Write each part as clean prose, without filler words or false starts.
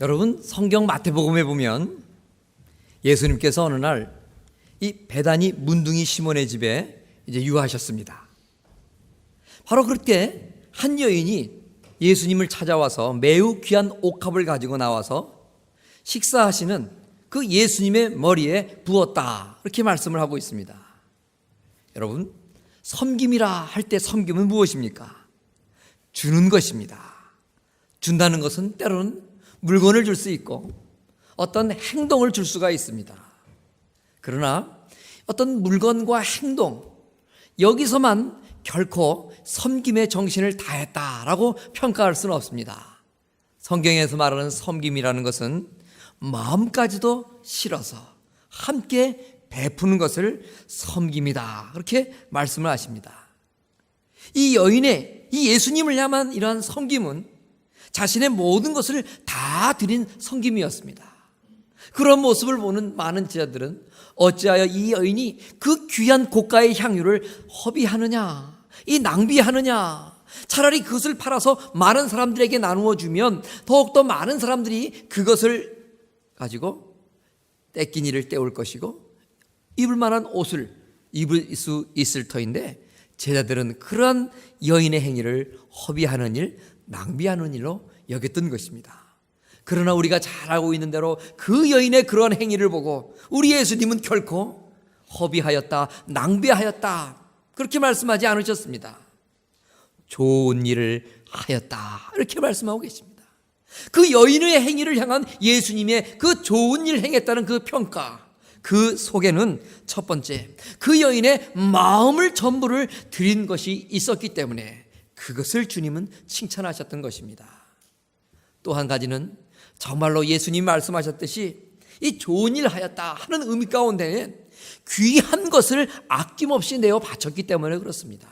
여러분, 성경 마태복음에 보면 예수님께서 어느 날 이 베다니 문둥이 시몬의 집에 이제 유하셨습니다. 바로 그때 한 여인이 예수님을 찾아와서 매우 귀한 옥합을 가지고 나와서 식사하시는 그 예수님의 머리에 부었다, 이렇게 말씀을 하고 있습니다. 여러분, 섬김이라 할 때 섬김은 무엇입니까? 주는 것입니다. 준다는 것은 때로는 물건을 줄 수 있고 어떤 행동을 줄 수가 있습니다. 그러나 어떤 물건과 행동, 여기서만 결코 섬김의 정신을 다했다라고 평가할 수는 없습니다. 성경에서 말하는 섬김이라는 것은 마음까지도 실어서 함께 베푸는 것을 섬김이다, 그렇게 말씀을 하십니다. 이 여인의, 이 예수님을 향한 이러한 섬김은 자신의 모든 것을 다 드린 섬김이었습니다. 그런 모습을 보는 많은 제자들은 어찌하여 이 여인이 그 귀한 고가의 향유를 허비하느냐, 이 낭비하느냐, 차라리 그것을 팔아서 많은 사람들에게 나누어 주면 더욱더 많은 사람들이 그것을 가지고 떼끼니를 때울 것이고 입을 만한 옷을 입을 수 있을 터인데, 제자들은 그러한 여인의 행위를 허비하는 일, 낭비하는 일로 여겼던 것입니다. 그러나 우리가 잘 알고 있는 대로 그 여인의 그러한 행위를 보고 우리 예수님은 결코 허비하였다, 낭비하였다, 그렇게 말씀하지 않으셨습니다. 좋은 일을 하였다, 이렇게 말씀하고 계십니다. 그 여인의 행위를 향한 예수님의 그 좋은 일을 행했다는 그 평가, 그 속에는 첫 번째, 그 여인의 마음을 전부를 드린 것이 있었기 때문에 그것을 주님은 칭찬하셨던 것입니다. 또 한 가지는 정말로 예수님 말씀하셨듯이 이 좋은 일 하였다 하는 의미 가운데 귀한 것을 아낌없이 내어 바쳤기 때문에 그렇습니다.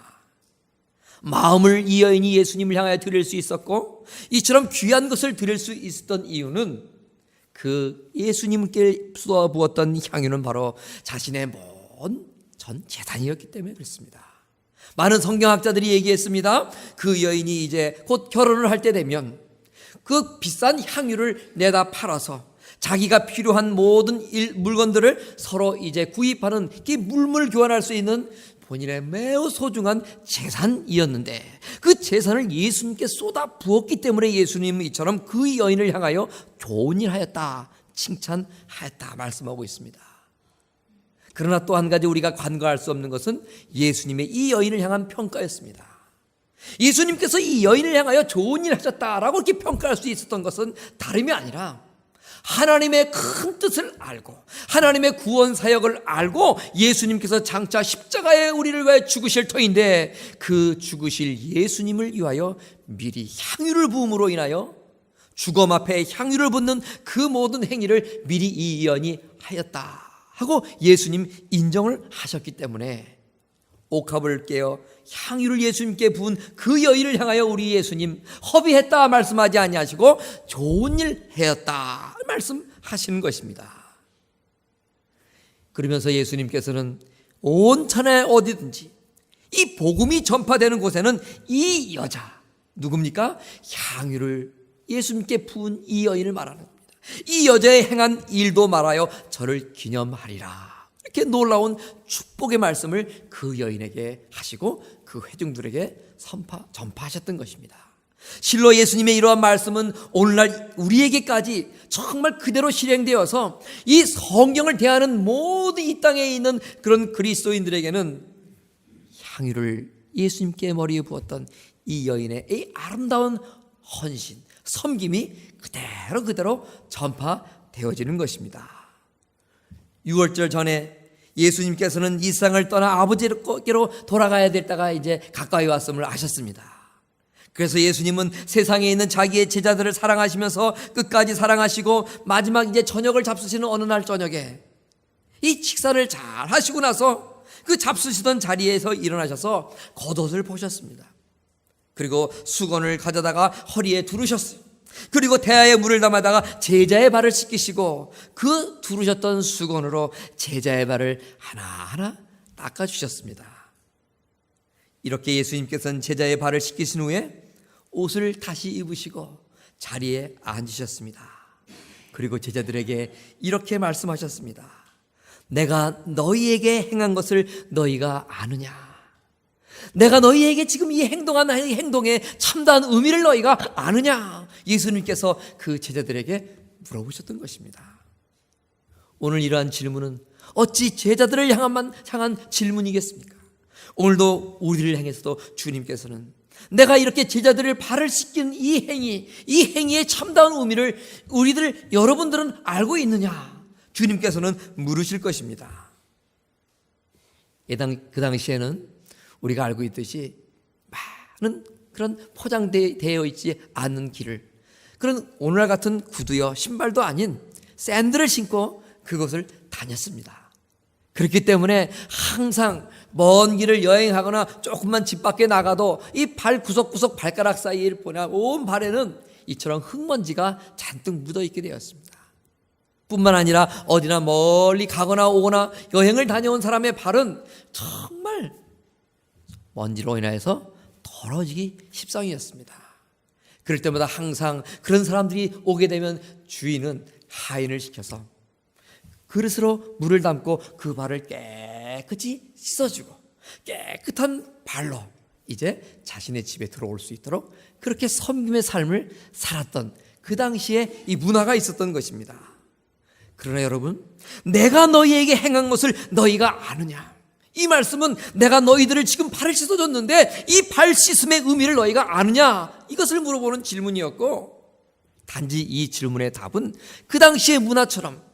마음을 이 여인이 예수님을 향하여 드릴 수 있었고 이처럼 귀한 것을 드릴 수 있었던 이유는 그 예수님께 쏟아부었던 향유는 바로 자신의 전 재산이었기 때문에 그렇습니다. 많은 성경학자들이 얘기했습니다. 그 여인이 이제 곧 결혼을 할 때 되면 그 비싼 향유를 내다 팔아서 자기가 필요한 모든 물건들을 서로 이제 구입하는, 물물 교환할 수 있는 본인의 매우 소중한 재산이었는데, 그 재산을 예수님께 쏟아 부었기 때문에 예수님은 이처럼 그 여인을 향하여 좋은 일 하였다, 칭찬하였다 말씀하고 있습니다. 그러나 또 한 가지 우리가 간과할 수 없는 것은 예수님의 이 여인을 향한 평가였습니다. 예수님께서 이 여인을 향하여 좋은 일 하셨다라고 이렇게 평가할 수 있었던 것은 다름이 아니라 하나님의 큰 뜻을 알고 하나님의 구원 사역을 알고 예수님께서 장차 십자가에 우리를 위하여 죽으실 터인데, 그 죽으실 예수님을 위하여 미리 향유를 부음으로 인하여 주검 앞에 향유를 붓는 그 모든 행위를 미리 이 여인이 하였다 하고 예수님 인정을 하셨기 때문에 옥합을 깨어 향유를 예수님께 부은 그 여인을 향하여 우리 예수님 허비했다 말씀하지 아니하시고 좋은 일 하였다 말씀하시는 것입니다. 그러면서 예수님께서는 온 천하에 어디든지 이 복음이 전파되는 곳에는 이 여자, 누굽니까? 향유를 예수님께 부은 이 여인을 말하는 겁니다. 이 여자의 행한 일도 말하여 저를 기념하리라, 이렇게 놀라운 축복의 말씀을 그 여인에게 하시고 그 회중들에게 전파하셨던 것입니다. 실로 예수님의 이러한 말씀은 오늘날 우리에게까지 정말 그대로 실행되어서 이 성경을 대하는 모든 이 땅에 있는 그런 그리스도인들에게는 향유를 예수님께 머리에 부었던 이 여인의 이 아름다운 헌신, 섬김이 그대로 전파되어지는 것입니다. 6월절 전에 예수님께서는 이 세상을 떠나 아버지께로 돌아가야 될 때가 이제 가까이 왔음을 아셨습니다. 그래서 예수님은 세상에 있는 자기의 제자들을 사랑하시면서 끝까지 사랑하시고 마지막 이제 저녁을 잡수시는 어느 날 저녁에 이 식사를 잘 하시고 나서 그 잡수시던 자리에서 일어나셔서 겉옷을 보셨습니다. 그리고 수건을 가져다가 허리에 두르셨어요. 그리고 태아에 물을 담아다가 제자의 발을 씻기시고 그 두르셨던 수건으로 제자의 발을 하나하나 닦아주셨습니다. 이렇게 예수님께서는 제자의 발을 씻기신 후에 옷을 다시 입으시고 자리에 앉으셨습니다. 그리고 제자들에게 이렇게 말씀하셨습니다. 내가 너희에게 행한 것을 너희가 아느냐? 내가 너희에게 지금 이 행동한 행동의 참다한 의미를 너희가 아느냐? 예수님께서 그 제자들에게 물어보셨던 것입니다. 오늘 이러한 질문은 어찌 제자들을 향한 질문이겠습니까? 오늘도 우리를 향해서도 주님께서는 내가 이렇게 제자들을 발을 씻긴 이 행위의 참다운 의미를 여러분들은 알고 있느냐? 주님께서는 물으실 것입니다. 그 당시에는 우리가 알고 있듯이 많은 그런 포장되어 있지 않는 길을, 그런 오늘날 같은 구두여 신발도 아닌 샌들을 신고 그것을 다녔습니다. 그렇기 때문에 항상 먼 길을 여행하거나 조금만 집 밖에 나가도 이 발 구석구석 발가락 사이에 보냐 온 발에는 이처럼 흙먼지가 잔뜩 묻어있게 되었습니다. 뿐만 아니라 어디나 멀리 가거나 오거나 여행을 다녀온 사람의 발은 정말 먼지로 인해서 더러워지기 십상이었습니다. 그럴 때마다 항상 그런 사람들이 오게 되면 주인은 하인을 시켜서 그릇으로 물을 담고 그 발을 깨끗이 씻어주고 깨끗한 발로 이제 자신의 집에 들어올 수 있도록 그렇게 섬김의 삶을 살았던 그 당시에 이 문화가 있었던 것입니다. 그러나 여러분, 내가 너희에게 행한 것을 너희가 아느냐? 이 말씀은 내가 너희들을 지금 발을 씻어줬는데 이 발 씻음의 의미를 너희가 아느냐? 이것을 물어보는 질문이었고, 단지 이 질문의 답은 그 당시의 문화처럼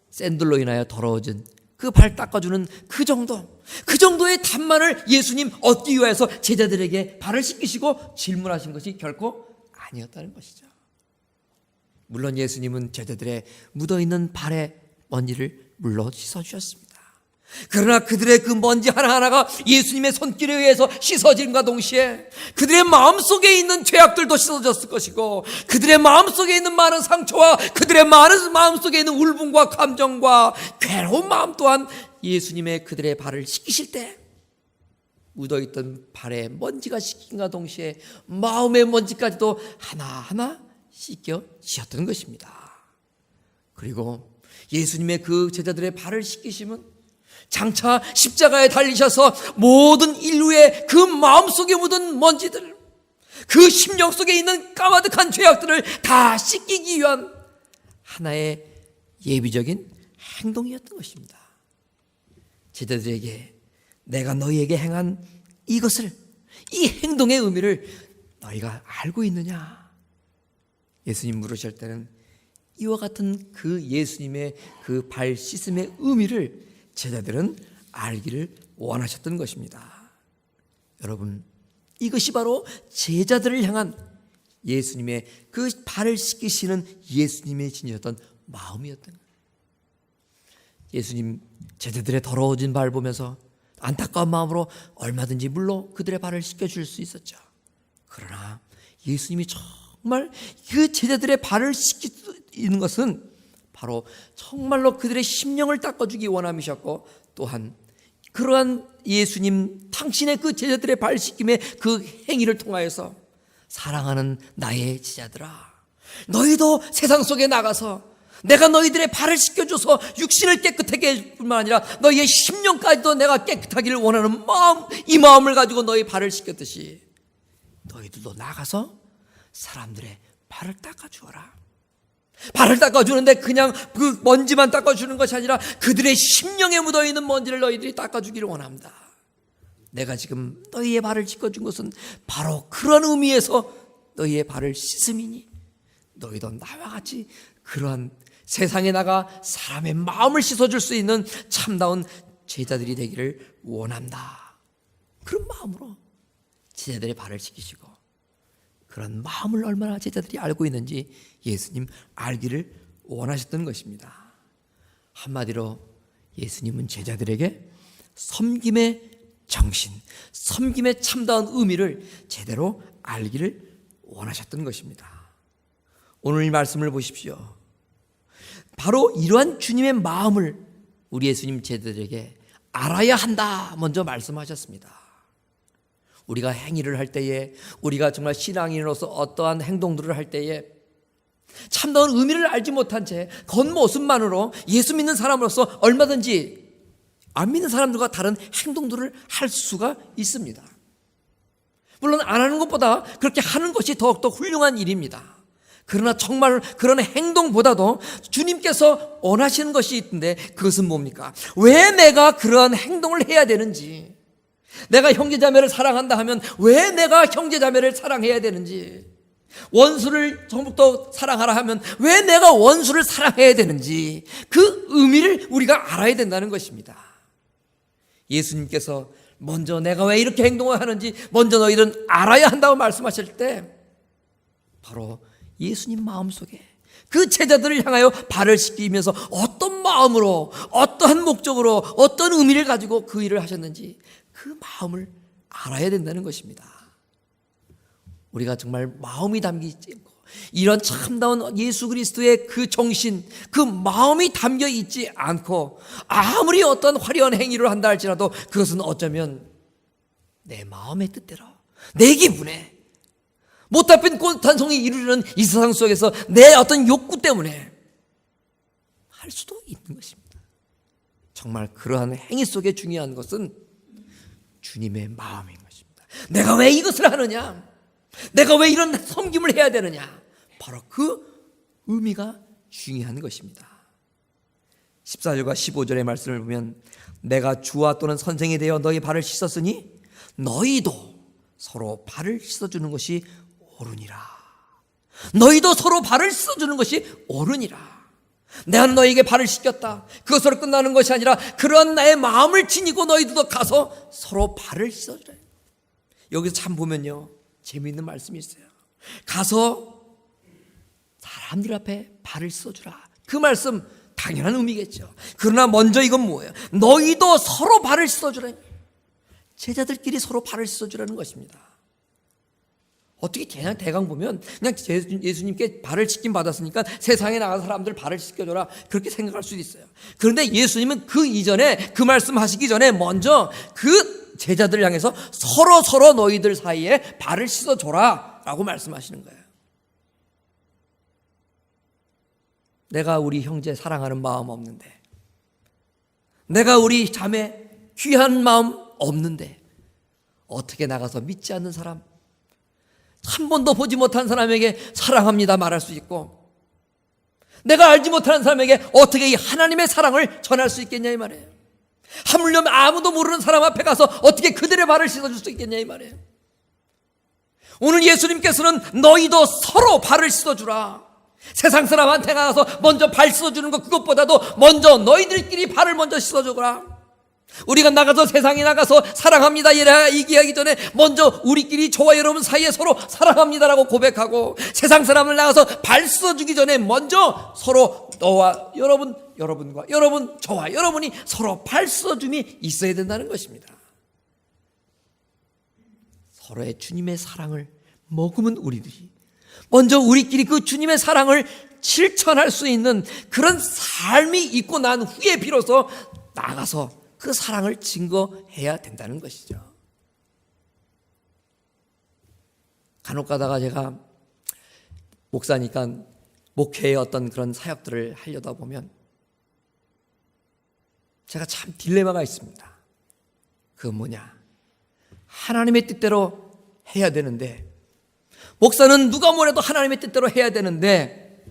샌들로 인하여 더러워진 그 발 닦아주는 그 정도의 답만을 예수님 얻기 위해서 제자들에게 발을 씻기시고 질문하신 것이 결코 아니었다는 것이죠. 물론 예수님은 제자들의 묻어있는 발의 먼지를 물로 씻어주셨습니다. 그러나 그들의 그 먼지 하나하나가 예수님의 손길에 의해서 씻어짐과 동시에 그들의 마음속에 있는 죄악들도 씻어졌을 것이고, 그들의 마음속에 있는 많은 상처와 그들의 많은 마음속에 있는 울분과 감정과 괴로운 마음 또한 예수님의 그들의 발을 씻기실 때 묻어있던 발에 먼지가 씻김과 동시에 마음의 먼지까지도 하나하나 씻겨지었던 것입니다. 그리고 예수님의 그 제자들의 발을 씻기심은 장차 십자가에 달리셔서 모든 인류의 그 마음속에 묻은 먼지들, 그 심령 속에 있는 까마득한 죄악들을 다 씻기기 위한 하나의 예비적인 행동이었던 것입니다. 제자들에게 내가 너희에게 행한 이것을, 이 행동의 의미를 너희가 알고 있느냐? 예수님 물으실 때는 이와 같은 그 예수님의 그 발 씻음의 의미를 제자들은 알기를 원하셨던 것입니다. 여러분, 이것이 바로 제자들을 향한 예수님의 그 발을 씻기시는 예수님의 지니셨던 마음이었던 거예요. 예수님 제자들의 더러워진 발 보면서 안타까운 마음으로 얼마든지 물로 그들의 발을 씻겨줄 수 있었죠. 그러나 예수님이 정말 그 제자들의 발을 씻기는 것은 바로 정말로 그들의 심령을 닦아주기 원함이셨고, 또한 그러한 예수님 당신의 그 제자들의 발 씻김의 그 행위를 통하여서 사랑하는 나의 제자들아, 너희도 세상 속에 나가서 내가 너희들의 발을 씻겨줘서 육신을 깨끗하게 해줄 뿐만 아니라 너희의 심령까지도 내가 깨끗하기를 원하는 마음, 이 마음을 가지고 너희 발을 씻겼듯이 너희들도 나가서 사람들의 발을 닦아주어라. 발을 닦아주는데 그냥 그 먼지만 닦아주는 것이 아니라 그들의 심령에 묻어있는 먼지를 너희들이 닦아주기를 원합니다. 내가 지금 너희의 발을 씻겨준 것은 바로 그런 의미에서 너희의 발을 씻음이니 너희도 나와 같이 그러한 세상에 나가 사람의 마음을 씻어줄 수 있는 참다운 제자들이 되기를 원한다. 그런 마음으로 제자들의 발을 씻기시고, 그런 마음을 얼마나 제자들이 알고 있는지 예수님 알기를 원하셨던 것입니다. 한마디로 예수님은 제자들에게 섬김의 정신, 섬김의 참다운 의미를 제대로 알기를 원하셨던 것입니다. 오늘 이 말씀을 보십시오. 바로 이러한 주님의 마음을 우리 예수님 제자들에게 알아야 한다 먼저 말씀하셨습니다. 우리가 행위를 할 때에, 우리가 정말 신앙인으로서 어떠한 행동들을 할 때에 참다운 의미를 알지 못한 채 겉모습만으로 예수 믿는 사람으로서 얼마든지 안 믿는 사람들과 다른 행동들을 할 수가 있습니다. 물론 안 하는 것보다 그렇게 하는 것이 더욱더 훌륭한 일입니다. 그러나 정말 그런 행동보다도 주님께서 원하시는 것이 있는데 그것은 뭡니까? 왜 내가 그런 행동을 해야 되는지, 내가 형제자매를 사랑한다 하면 왜 내가 형제자매를 사랑해야 되는지, 원수를 전부터 사랑하라 하면 왜 내가 원수를 사랑해야 되는지, 그 의미를 우리가 알아야 된다는 것입니다. 예수님께서 먼저 내가 왜 이렇게 행동을 하는지 먼저 너희들은 알아야 한다고 말씀하실 때 바로 예수님 마음속에 그 제자들을 향하여 발을 씻기면서 어떤 마음으로, 어떠한 목적으로, 어떤 의미를 가지고 그 일을 하셨는지 그 마음을 알아야 된다는 것입니다. 우리가 정말 마음이 담기지 않고 이런 참다운 예수 그리스도의 그 정신, 그 마음이 담겨 있지 않고 아무리 어떤 화려한 행위를 한다 할지라도 그것은 어쩌면 내 마음의 뜻대로, 내 기분에 못 잡힌 꽃단송이 이루려는 이 세상 속에서 내 어떤 욕구 때문에 할 수도 있는 것입니다. 정말 그러한 행위 속에 중요한 것은 주님의 마음인 것입니다. 내가 왜 이것을 하느냐? 내가 왜 이런 섬김을 해야 되느냐? 바로 그 의미가 중요한 것입니다. 14절과 15절의 말씀을 보면 내가 주와 또는 선생이 되어 너희 발을 씻었으니 너희도 서로 발을 씻어주는 것이 옳으니라. 너희도 서로 발을 씻어주는 것이 옳으니라. 내가 너희에게 발을 씻겼다. 그것으로 끝나는 것이 아니라 그런 나의 마음을 지니고 너희들도 가서 서로 발을 씻어주라. 여기서 참 보면요, 재미있는 말씀이 있어요. 가서 사람들 앞에 발을 씻어주라. 그 말씀 당연한 의미겠죠. 그러나 먼저 이건 뭐예요? 너희도 서로 발을 씻어주라. 제자들끼리 서로 발을 씻어주라는 것입니다. 어떻게 그냥 대강 보면 그냥 예수님께 발을 씻김 받았으니까 세상에 나간 사람들 발을 씻겨줘라 그렇게 생각할 수도 있어요. 그런데 예수님은 그 이전에, 그 말씀하시기 전에 먼저 그 제자들을 향해서 서로 너희들 사이에 발을 씻어줘라 라고 말씀하시는 거예요. 내가 우리 형제 사랑하는 마음 없는데, 내가 우리 자매 귀한 마음 없는데 어떻게 나가서 믿지 않는 사람, 한 번도 보지 못한 사람에게 사랑합니다 말할 수 있고, 내가 알지 못하는 사람에게 어떻게 이 하나님의 사랑을 전할 수 있겠냐 이 말이에요. 하물며 아무도 모르는 사람 앞에 가서 어떻게 그들의 발을 씻어줄 수 있겠냐 이 말이에요. 오늘 예수님께서는 너희도 서로 발을 씻어주라. 세상 사람한테 가서 먼저 발 씻어주는 것, 그것보다도 먼저 너희들끼리 발을 먼저 씻어주거라. 우리가 나가서 세상에 나가서 사랑합니다 얘기하기 전에 먼저 우리끼리 저와 여러분 사이에 서로 사랑합니다라고 고백하고, 세상 사람을 나가서 발 씻어주기 전에 먼저 서로 너와 여러분, 여러분과 여러분, 저와 여러분이 서로 발 씻어줌이 있어야 된다는 것입니다. 서로의 주님의 사랑을 머금은 우리들이 먼저 우리끼리 그 주님의 사랑을 실천할 수 있는 그런 삶이 있고 난 후에 비로소 나가서 그 사랑을 증거해야 된다는 것이죠. 간혹 가다가 제가 목사니까 목회의 어떤 그런 사역들을 하려다 보면 제가 참 딜레마가 있습니다. 그건 뭐냐? 하나님의 뜻대로 해야 되는데, 목사는 누가 뭐래도 하나님의 뜻대로 해야 되는데,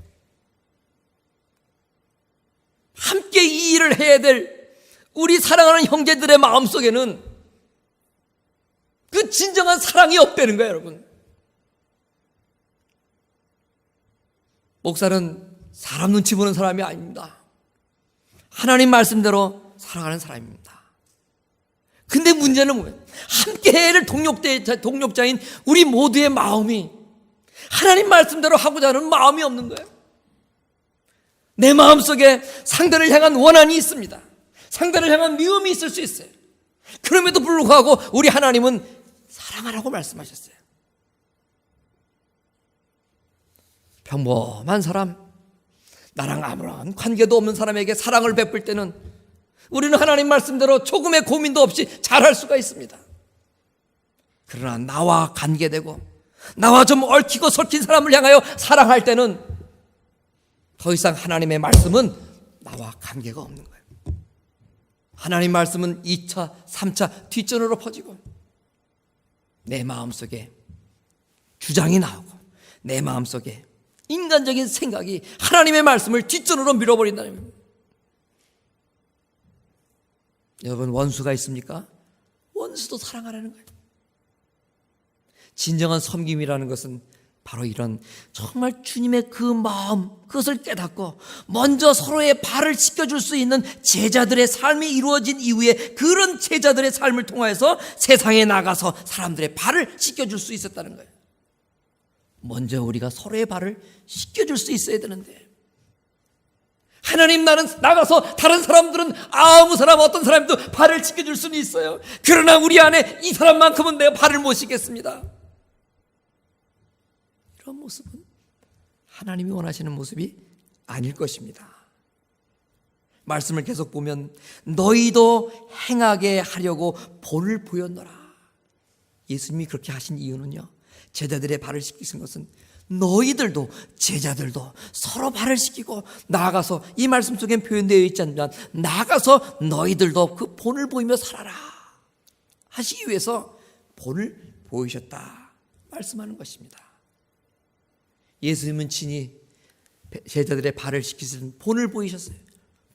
함께 이 일을 해야 될 우리 사랑하는 형제들의 마음속에는 그 진정한 사랑이 없다는 거예요, 여러분. 목사는 사람 눈치 보는 사람이 아닙니다. 하나님 말씀대로 살아가는 사람입니다. 근데 문제는 뭐예요? 함께 해야 할 동력자인 우리 모두의 마음이 하나님 말씀대로 하고자 하는 마음이 없는 거예요. 내 마음속에 상대를 향한 원한이 있습니다. 상대를 향한 미움이 있을 수 있어요. 그럼에도 불구하고 우리 하나님은 사랑하라고 말씀하셨어요. 평범한 사람, 나랑 아무런 관계도 없는 사람에게 사랑을 베풀 때는 우리는 하나님 말씀대로 조금의 고민도 없이 잘할 수가 있습니다. 그러나 나와 관계되고 나와 좀 얽히고 설킨 사람을 향하여 사랑할 때는 더 이상 하나님의 말씀은 나와 관계가 없는 거예요. 하나님 말씀은 2차, 3차 뒷전으로 퍼지고 내 마음속에 주장이 나오고 내 마음속에 인간적인 생각이 하나님의 말씀을 뒷전으로 밀어버린다는 겁니다. 여러분, 원수가 있습니까? 원수도 사랑하라는 거예요. 진정한 섬김이라는 것은 바로 이런 정말 주님의 그 마음, 그것을 깨닫고 먼저 서로의 발을 씻겨줄 수 있는 제자들의 삶이 이루어진 이후에 그런 제자들의 삶을 통해서 세상에 나가서 사람들의 발을 씻겨줄 수 있었다는 거예요. 먼저 우리가 서로의 발을 씻겨줄 수 있어야 되는데, 하나님 나는 나가서 다른 사람들은 아무 사람 어떤 사람도 발을 씻겨줄 수는 있어요. 그러나 우리 안에 이 사람만큼은 내가 발을 못 씻겠습니다. 이런 모습은 하나님이 원하시는 모습이 아닐 것입니다. 말씀을 계속 보면 너희도 행하게 하려고 본을 보였노라. 예수님이 그렇게 하신 이유는요, 제자들의 발을 씻기신 것은 너희들도 제자들도 서로 발을 씻기고 나아가서, 이 말씀 속엔 표현되어 있지 않지만 나아가서 너희들도 그 본을 보이며 살아라 하시기 위해서 본을 보이셨다 말씀하는 것입니다. 예수님은 친히 제자들의 발을 씻기신 본을 보이셨어요.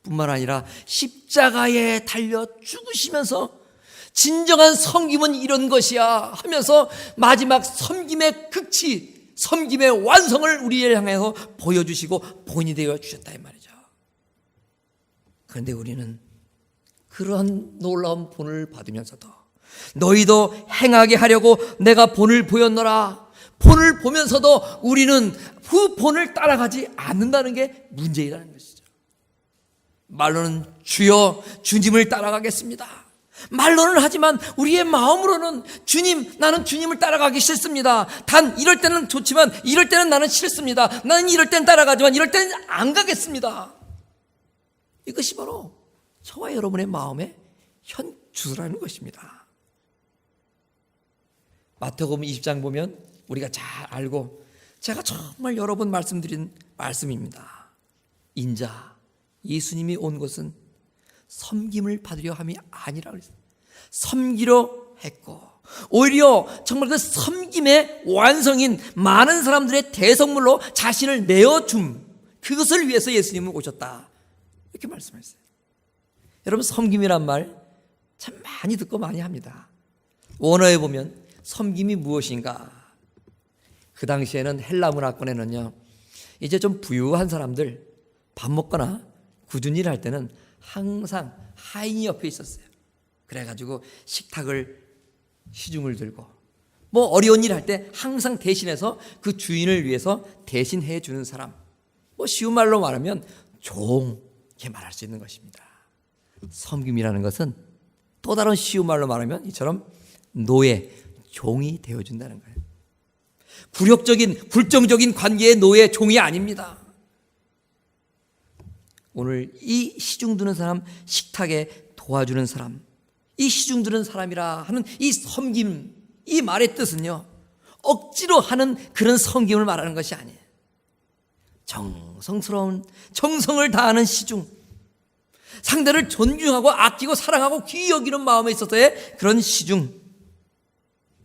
뿐만 아니라 십자가에 달려 죽으시면서 진정한 섬김은 이런 것이야 하면서 마지막 섬김의 극치, 섬김의 완성을 우리를 향해서 보여주시고 본이 되어 주셨다 이 말이죠. 그런데 우리는 그러한 놀라운 본을 받으면서도 너희도 행하게 하려고 내가 본을 보였노라, 본을 보면서도 우리는 그 본을 따라가지 않는다는 게 문제이라는 것이죠. 말로는 주여 주님을 따라가겠습니다, 말로는 하지만 우리의 마음으로는 주님, 나는 주님을 따라가기 싫습니다. 단 이럴 때는 좋지만 이럴 때는 나는 싫습니다. 나는 이럴 때는 따라가지만 이럴 때는 안 가겠습니다. 이것이 바로 저와 여러분의 마음의 현 주소라는 것입니다. 마태복음 20장 보면 우리가 잘 알고 제가 정말 여러 번 말씀드린 말씀입니다. 인자 예수님이 온 것은 섬김을 받으려 함이 아니라 그랬어요. 섬기려 했고, 오히려 정말 그 섬김의 완성인 많은 사람들의 대성물로 자신을 내어줌, 그것을 위해서 예수님은 오셨다 이렇게 말씀하셨어요. 여러분, 섬김이란 말 참 많이 듣고 많이 합니다. 원어에 보면 섬김이 무엇인가, 그 당시에는 헬라 문화권에는요, 이제 좀 부유한 사람들 밥 먹거나 굳은 일 할 때는 항상 하인이 옆에 있었어요. 그래가지고 식탁을, 시중을 들고 뭐 어려운 일 할 때 항상 대신해서 그 주인을 위해서 대신해 주는 사람, 뭐 쉬운 말로 말하면 종, 이렇게 말할 수 있는 것입니다. 섬김이라는 것은 또 다른 쉬운 말로 말하면 이처럼 노예, 종이 되어준다는 거예요. 굴욕적인, 굴종적인 관계의 노예, 종이 아닙니다. 오늘 이 시중 드는 사람, 식탁에 도와주는 사람, 이 시중 드는 사람이라 하는 이 섬김, 이 말의 뜻은요, 억지로 하는 그런 섬김을 말하는 것이 아니에요. 정성스러운, 정성을 다하는 시중, 상대를 존중하고 아끼고 사랑하고 귀히 여기는 마음에 있어서의 그런 시중,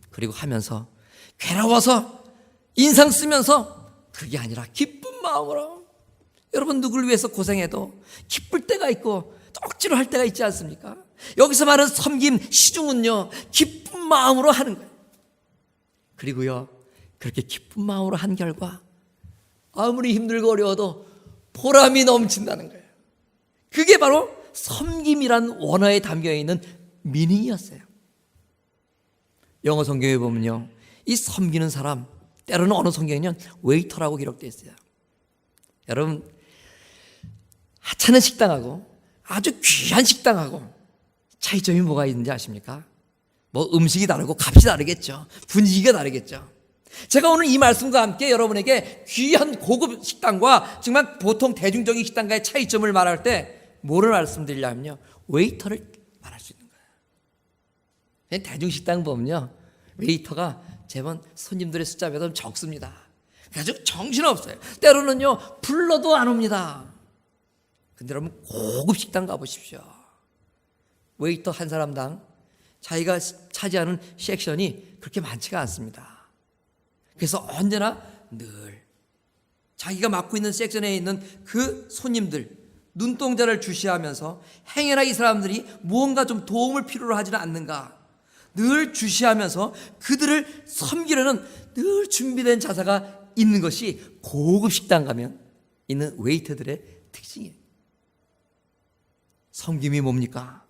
그리고 하면서 괴로워서 인상 쓰면서 그게 아니라 기쁜 마음으로, 여러분 누구를 위해서 고생해도 기쁠 때가 있고 억지로 할 때가 있지 않습니까? 여기서 말하는 섬김, 시중은요, 기쁜 마음으로 하는 거예요. 그리고요, 그렇게 기쁜 마음으로 한 결과 아무리 힘들고 어려워도 보람이 넘친다는 거예요. 그게 바로 섬김이란 원어에 담겨있는 미닝이었어요. 영어 성경에 보면요, 이 섬기는 사람, 때로는 어느 성경에는 웨이터라고 기록되어 있어요. 여러분, 하찮은 식당하고 아주 귀한 식당하고 차이점이 뭐가 있는지 아십니까? 뭐 음식이 다르고 값이 다르겠죠. 분위기가 다르겠죠. 제가 오늘 이 말씀과 함께 여러분에게 귀한 고급 식당과 정말 보통 대중적인 식당과의 차이점을 말할 때 뭐를 말씀드리려면요, 웨이터를 말할 수 있는 거예요. 대중식당 보면요, 웨이터가 제법 손님들의 숫자보다 좀 적습니다. 그래서 정신없어요. 때로는요 불러도 안 옵니다. 근데 여러분 고급 식당 가보십시오. 웨이터 한 사람당 자기가 차지하는 섹션이 그렇게 많지가 않습니다. 그래서 언제나 늘 자기가 맡고 있는 섹션에 있는 그 손님들 눈동자를 주시하면서 행여나 이 사람들이 무언가 좀 도움을 필요로 하지는 않는가 늘 주시하면서 그들을 섬기려는 늘 준비된 자세가 있는 것이 고급 식당 가면 있는 웨이터들의 특징이에요. 섬김이 뭡니까?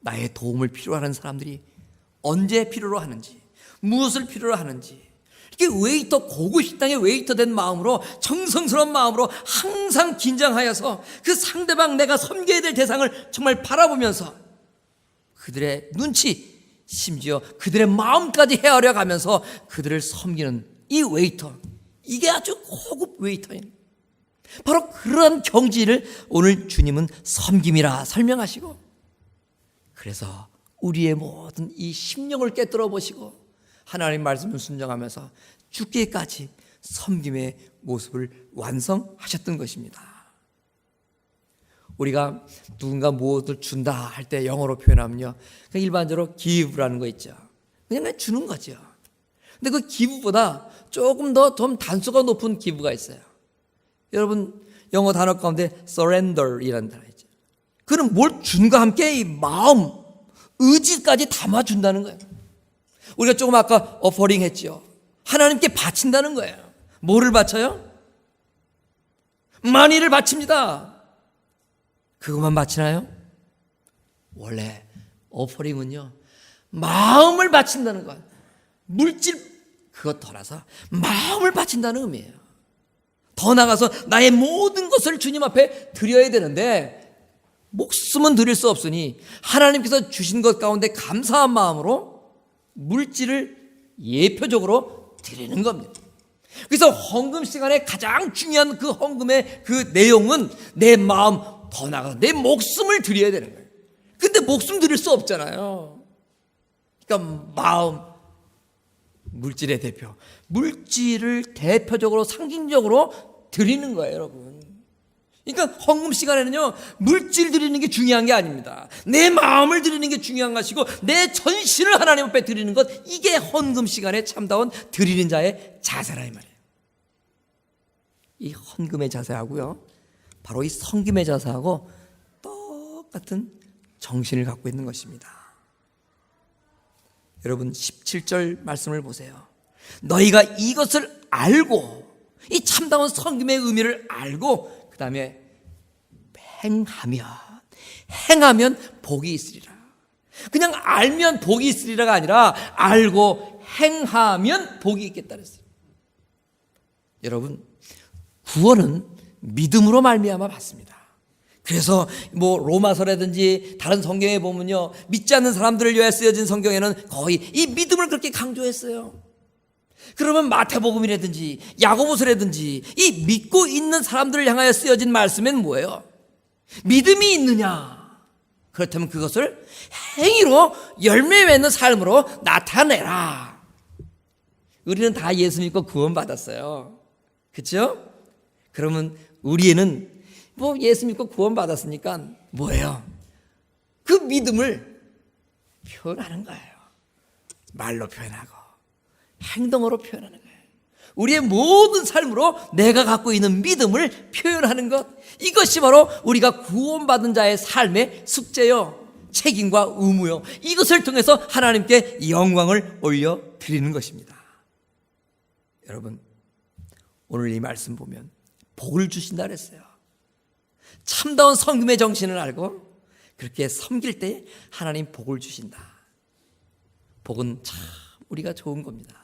나의 도움을 필요로 하는 사람들이 언제 필요로 하는지, 무엇을 필요로 하는지, 이렇게 웨이터, 고급 식당의 웨이터 된 마음으로, 정성스러운 마음으로 항상 긴장하여서 그 상대방 내가 섬겨야 될 대상을 정말 바라보면서 그들의 눈치, 심지어 그들의 마음까지 헤아려 가면서 그들을 섬기는 이 웨이터, 이게 아주 고급 웨이터인, 바로 그러한 경지를 오늘 주님은 섬김이라 설명하시고, 그래서 우리의 모든 이 심령을 깨뜨려 보시고 하나님 말씀을 순종하면서 죽기까지 섬김의 모습을 완성하셨던 것입니다. 우리가 누군가 무엇을 준다 할 때 영어로 표현하면요, 일반적으로 give라는 거 있죠. 그냥 주는 거죠. 근데 그 give보다 조금 더 좀 단수가 높은 give가 있어요. 여러분 영어 단어 가운데 surrender이라는 단어 있죠. 그는 뭘 준과 함께 이 마음, 의지까지 담아준다는 거예요. 우리가 조금 아까 어퍼링 했죠. 하나님께 바친다는 거예요. 뭐를 바쳐요? 만일을 바칩니다. 그것만 바치나요? 원래 어퍼링은요, 마음을 바친다는 거예요. 물질 그것 떠나서 마음을 바친다는 의미예요. 더 나아가서 나의 모든 것을 주님 앞에 드려야 되는데 목숨은 드릴 수 없으니 하나님께서 주신 것 가운데 감사한 마음으로 물질을 예표적으로 드리는 겁니다. 그래서 헌금 시간에 가장 중요한 그 헌금의 그 내용은 내 마음, 더 나아가서 내 목숨을 드려야 되는 거예요. 근데 목숨 드릴 수 없잖아요. 그러니까 마음, 물질의 대표, 물질을 대표적으로 상징적으로 드리는 거예요, 여러분. 그러니까 헌금 시간에는요, 물질 드리는 게 중요한 게 아닙니다. 내 마음을 드리는 게 중요한 것이고 내 전신을 하나님 앞에 드리는 것, 이게 헌금 시간에 참다운 드리는 자의 자세라 이 말이에요. 이 헌금의 자세하고요, 바로 이 섬김의 자세하고 똑같은 정신을 갖고 있는 것입니다. 여러분 17절 말씀을 보세요. 너희가 이것을 알고, 이 참다운 섬김의 의미를 알고 그 다음에 행하면 복이 있으리라. 그냥 알면 복이 있으리라가 아니라 알고 행하면 복이 있겠다 그랬어요. 여러분 구원은 믿음으로 말미암아 받습니다. 그래서 뭐 로마서라든지 다른 성경에 보면요, 믿지 않는 사람들을 위해 쓰여진 성경에는 거의 이 믿음을 그렇게 강조했어요. 그러면 마태복음이라든지 야고보서라든지 이 믿고 있는 사람들을 향하여 쓰여진 말씀은 뭐예요? 믿음이 있느냐? 그렇다면 그것을 행위로 열매 맺는 삶으로 나타내라. 우리는 다 예수 믿고 구원받았어요. 그렇죠? 그러면 우리는 뭐 예수 믿고 구원받았으니까 뭐예요? 그 믿음을 표현하는 거예요. 말로 표현하고 행동으로 표현하는 거예요. 우리의 모든 삶으로 내가 갖고 있는 믿음을 표현하는 것, 이것이 바로 우리가 구원받은 자의 삶의 숙제요, 책임과 의무요, 이것을 통해서 하나님께 영광을 올려드리는 것입니다. 여러분 오늘 이 말씀 보면 복을 주신다 그랬어요. 참다운 섬김의 정신을 알고 그렇게 섬길 때 하나님 복을 주신다. 복은 참 우리가 좋은 겁니다.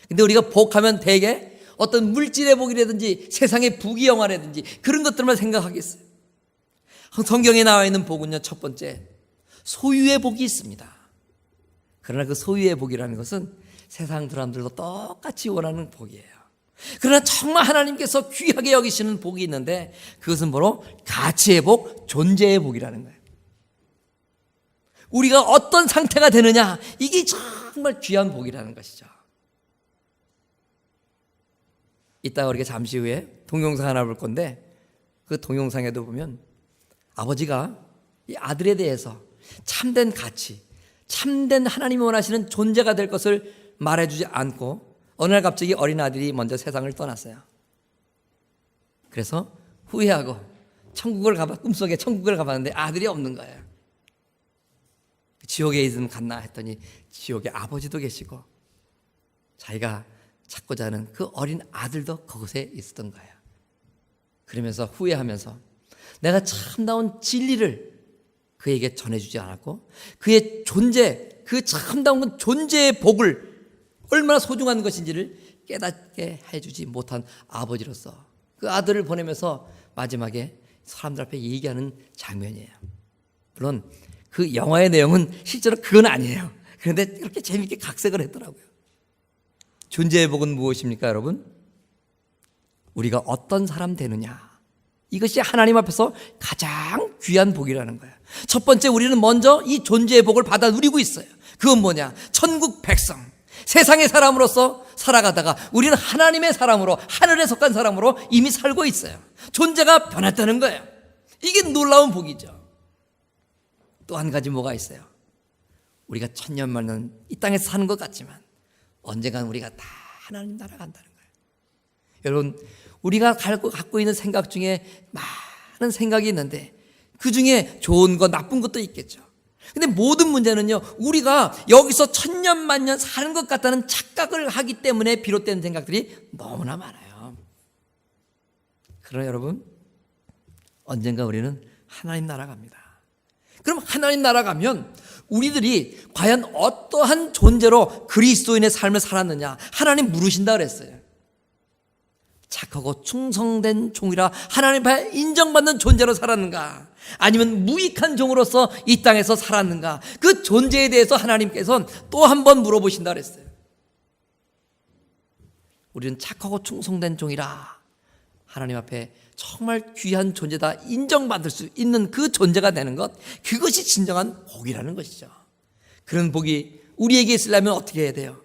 근데 우리가 복하면 대개 어떤 물질의 복이라든지 세상의 부귀영화라든지 그런 것들만 생각하겠어요. 성경에 나와 있는 복은요, 첫 번째 소유의 복이 있습니다. 그러나 그 소유의 복이라는 것은 세상 사람들도 똑같이 원하는 복이에요. 그러나 정말 하나님께서 귀하게 여기시는 복이 있는데 그것은 바로 가치의 복, 존재의 복이라는 거예요. 우리가 어떤 상태가 되느냐, 이게 정말 귀한 복이라는 것이죠. 이따가 우리가 잠시 후에 동영상 하나 볼 건데 그 동영상에도 보면 아버지가 이 아들에 대해서 참된 가치, 참된 하나님이 원하시는 존재가 될 것을 말해주지 않고 어느 날 갑자기 어린 아들이 먼저 세상을 떠났어요. 그래서 후회하고 꿈속에 천국을 가봤는데 아들이 없는 거예요. 지옥에 있으면 갔나 했더니 지옥에 아버지도 계시고 자기가 찾고자 하는 그 어린 아들도 그곳에 있었던 거예요. 그러면서 후회하면서 내가 참다운 진리를 그에게 전해주지 않았고 그의 존재, 그 참다운 존재의 복을 얼마나 소중한 것인지를 깨닫게 해주지 못한 아버지로서 그 아들을 보내면서 마지막에 사람들 앞에 얘기하는 장면이에요. 물론 그 영화의 내용은 실제로 그건 아니에요. 그런데 그렇게 재밌게 각색을 했더라고요. 존재의 복은 무엇입니까, 여러분? 우리가 어떤 사람 되느냐. 이것이 하나님 앞에서 가장 귀한 복이라는 거예요. 첫 번째, 우리는 먼저 이 존재의 복을 받아 누리고 있어요. 그건 뭐냐? 천국 백성, 세상의 사람으로서 살아가다가 우리는 하나님의 사람으로, 하늘에 속한 사람으로 이미 살고 있어요. 존재가 변했다는 거예요. 이게 놀라운 복이죠. 또 한 가지 뭐가 있어요? 우리가 천년만년 이 땅에서 사는 것 같지만 언젠간 우리가 다 하나님 나라 간다는 거예요. 여러분, 우리가 갖고 있는 생각 중에 많은 생각이 있는데 그 중에 좋은 것, 나쁜 것도 있겠죠. 근데 모든 문제는요, 우리가 여기서 천년만년 사는 것 같다는 착각을 하기 때문에 비롯된 생각들이 너무나 많아요. 그러나 여러분, 언젠가 우리는 하나님 나라 갑니다. 그럼 하나님 나라 가면 우리들이 과연 어떠한 존재로 그리스도인의 삶을 살았느냐 하나님 물으신다 그랬어요. 착하고 충성된 종이라 하나님 앞에 인정받는 존재로 살았는가, 아니면 무익한 종으로서 이 땅에서 살았는가, 그 존재에 대해서 하나님께서는 또 한 번 물어보신다 그랬어요. 우리는 착하고 충성된 종이라 하나님 앞에 정말 귀한 존재다 인정받을 수 있는 그 존재가 되는 것, 그것이 진정한 복이라는 것이죠. 그런 복이 우리에게 있으려면 어떻게 해야 돼요?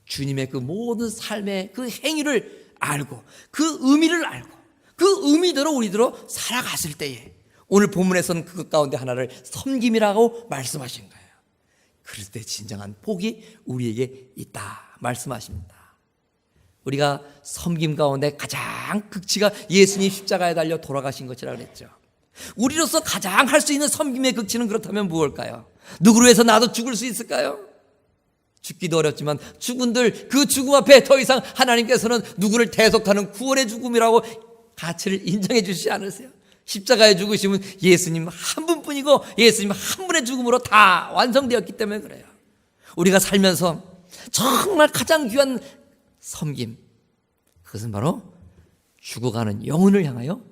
주님의 그 모든 삶의 그 행위를 알고 그 의미를 알고 그 의미대로 우리대로 살아갔을 때에 오늘 본문에서는 그것 가운데 하나를 섬김이라고 말씀하신 거예요. 그럴 때 진정한 복이 우리에게 있다 말씀하십니다. 우리가 섬김 가운데 가장 극치가 예수님 십자가에 달려 돌아가신 것이라고 그랬죠. 우리로서 가장 할 수 있는 섬김의 극치는 그렇다면 무엇일까요? 누구를 위해서 나도 죽을 수 있을까요? 죽기도 어렵지만 죽은들 그 죽음 앞에 더 이상 하나님께서는 누구를 대속하는 구원의 죽음이라고 가치를 인정해 주시지 않으세요? 십자가에 죽으심은 예수님 한 분뿐이고 예수님 한 분의 죽음으로 다 완성되었기 때문에 그래요. 우리가 살면서 정말 가장 귀한 섬김, 그것은 바로 죽어가는 영혼을 향하여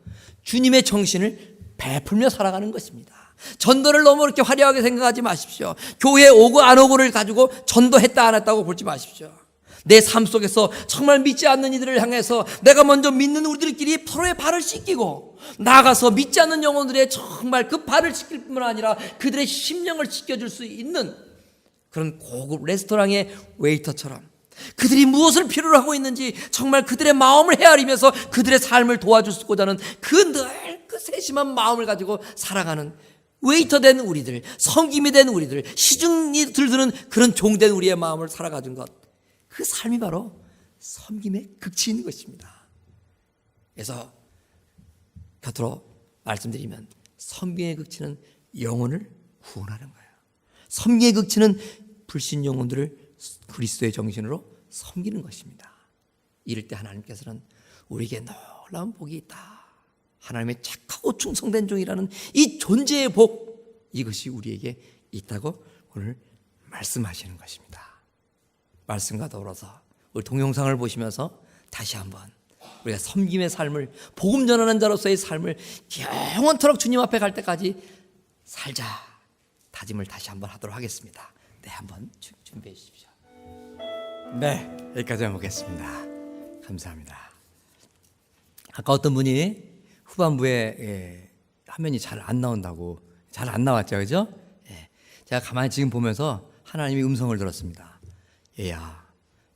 주님의 정신을 베풀며 살아가는 것입니다. 전도를 너무 그렇게 화려하게 생각하지 마십시오. 교회에 오고 안 오고를 가지고 전도했다 안 했다고 보지 마십시오. 내 삶 속에서 정말 믿지 않는 이들을 향해서 내가 먼저 믿는 우리들끼리 서로의 발을 씻기고 나가서 믿지 않는 영혼들의 정말 그 발을 씻길 뿐만 아니라 그들의 심령을 씻겨줄 수 있는 그런 고급 레스토랑의 웨이터처럼 그들이 무엇을 필요로 하고 있는지 정말 그들의 마음을 헤아리면서 그들의 삶을 도와주고자 하는 그 늘 그 세심한 마음을 가지고 살아가는 웨이터 된 우리들, 섬김이 된 우리들, 시중이 들드는 그런 종된 우리의 마음을 살아가준 것, 그 삶이 바로 섬김의 극치인 것입니다. 그래서 곁으로 말씀드리면 섬김의 극치는 영혼을 구원하는 거예요. 섬김의 극치는 불신 영혼들을 그리스도의 정신으로 섬기는 것입니다. 이럴 때 하나님께서는 우리에게 놀라운 복이 있다. 하나님의 착하고 충성된 종이라는 이 존재의 복, 이것이 우리에게 있다고 오늘 말씀하시는 것입니다. 말씀과 더불어서 우리 동영상을 보시면서 다시 한번 우리가 섬김의 삶을, 복음 전하는 자로서의 삶을 영원토록 주님 앞에 갈 때까지 살자 다짐을 다시 한번 하도록 하겠습니다. 네, 한번 준비해 주십시오. 네, 여기까지 해보겠습니다. 감사합니다. 아까 어떤 분이 후반부에 화면이 잘 안 나온다고, 잘 안 나왔죠, 그죠? 제가 가만히 지금 보면서 하나님의 음성을 들었습니다. 얘야,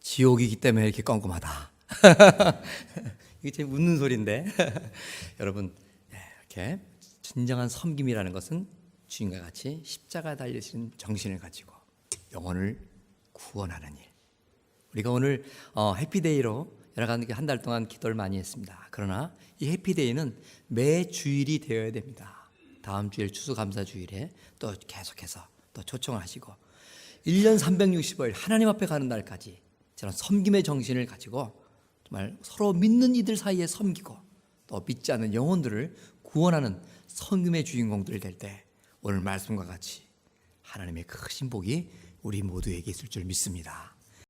지옥이기 때문에 이렇게 껌껌하다. 이게 제 웃는 소리인데 여러분, 이렇게 진정한 섬김이라는 것은 주님과 같이 십자가 달리시는 정신을 가지고 영혼을 구원하는 일. 우리가 오늘 해피데이로 여러 가지 한 달 동안 기도를 많이 했습니다. 그러나 이 해피데이는 매 주일이 되어야 됩니다. 다음 주일 추수감사주일에 또 계속해서 또 초청하시고 1년 365일 하나님 앞에 가는 날까지 저는 섬김의 정신을 가지고 정말 서로 믿는 이들 사이에 섬기고 또 믿지 않는 영혼들을 구원하는 섬김의 주인공들 될 때 오늘 말씀과 같이 하나님의 크신 복이 우리 모두에게 있을 줄 믿습니다.